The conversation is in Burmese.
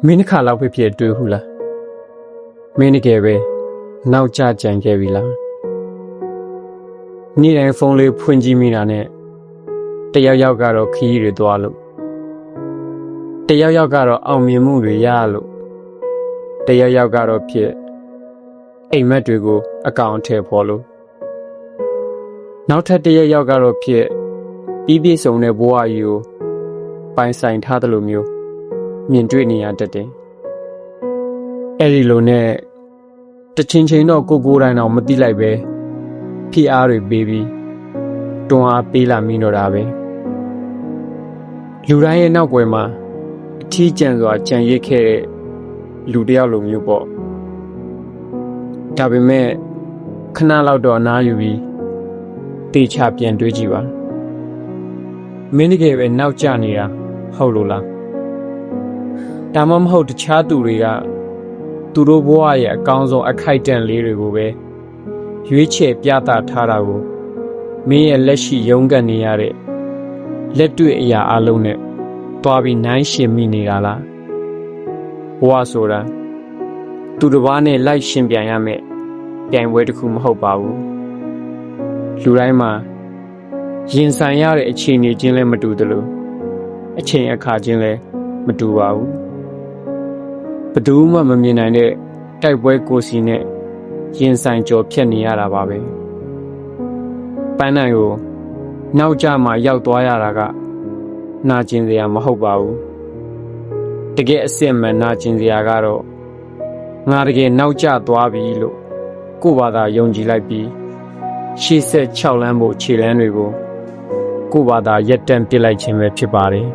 မင်းတစ်ခါလောက်ဖြစ်တွေ့ဘူးလားမင်းတကယ်ပဲနောက်ကျကြံခဲ့ပြီလားနေ့တိုင်းဖုန်းလေးဖွင့်ကြည့်မိတာနဲ့တယောက်ကတော့ခရီးတွေသွားလို့တယောက်ကတော့အောင်မြင်မှုတွေရလို့တယောက်ကတော့ဖြစ်အိမ်မက်တွေကိုအကောင်အထည်ဖော်လို့နောက်ထပ်တယောက်ကတော့ဖြစ်ပြီးပြည့်စုံတဲ့ဘဝကြီးကိုပိုင်ဆိုင်ထားတယ်လို့မျိုးမြင်တွေ့နေရတတ်တယ်အဲ့ဒီလိုနဲ့တချင်းတော့ကိုတိုင်းတော့မသိလိုက်ပဲဖိအားတွေပေးပြီးတွန်းအားပေးလာမိတော့တာပဲလူတိုင်းရဲ့နောက်ွယ်မှာအထီးကျန်စွာကြံရစ်ခဲ့တဲ့လူတစ်ယောက်လိုမျိုးပေါ့ဒါပေမဲ့ခဏလောက်တော့အနားယူပြီးတေချာပြန်တွေးကြည့်ပါမင်းတကယ်ပဲနောက်ကျနေတာဟုတ်လို့လားဒါမှမဟုတ်တခြားသူတွေကသူတို့ဘဝရဲ့အကောင်းဆုံးအခိုက်အတန့်လေးတွေကိုပဲရွေးချယ်ပြသထားတာကိုမင်းရဲ့လက်ရှိရုန်းကန်နေရတဲ့လက်တွေ့အရာအလုံးနဲ့တွားပြီးနိုင်ရှင်မိနေတာလားဘဝဆိုတာသူတစ်ပါးနဲ့လိုက်ရှင်ပြန်ရမယ်ပြိုင်ပွဲတစ်ခုမဟုတ်ပါဘူးလူတိုင်းမှာရင်ဆိုင်ရတဲ့အခြေအနေချင်းလည်းမတူသလိုအချိန်အခါချင်းလည်းမတူပါဘူးဘယ်သူမှမမြင်နိုင်တဲ့တိုက်ပွဲကိုစီနဲ့ရင်ဆိုင်ကြော်ဖြတ်နေရတာပါပဲပန်းနိုင်ကိုနောက်ကျမှရောက်သွားရတာကနာကျင်စရာမဟုတ်ပါဘူးတကယ်အစစ်မှန်နာကျင်စရာကတော့ငါတကယ်နောက်ကျသွားပြီလို့ကိုယ့်ဘာသာယုံကြည်လိုက်ပြီးရှေ့ဆက်6လမ်းဖို့ခြေလမ်းတွေကိုကိုယ့်ဘာသာရက်တန့်ပစ်လိုက်ခြင်းပဲဖြစ်ပါတယ်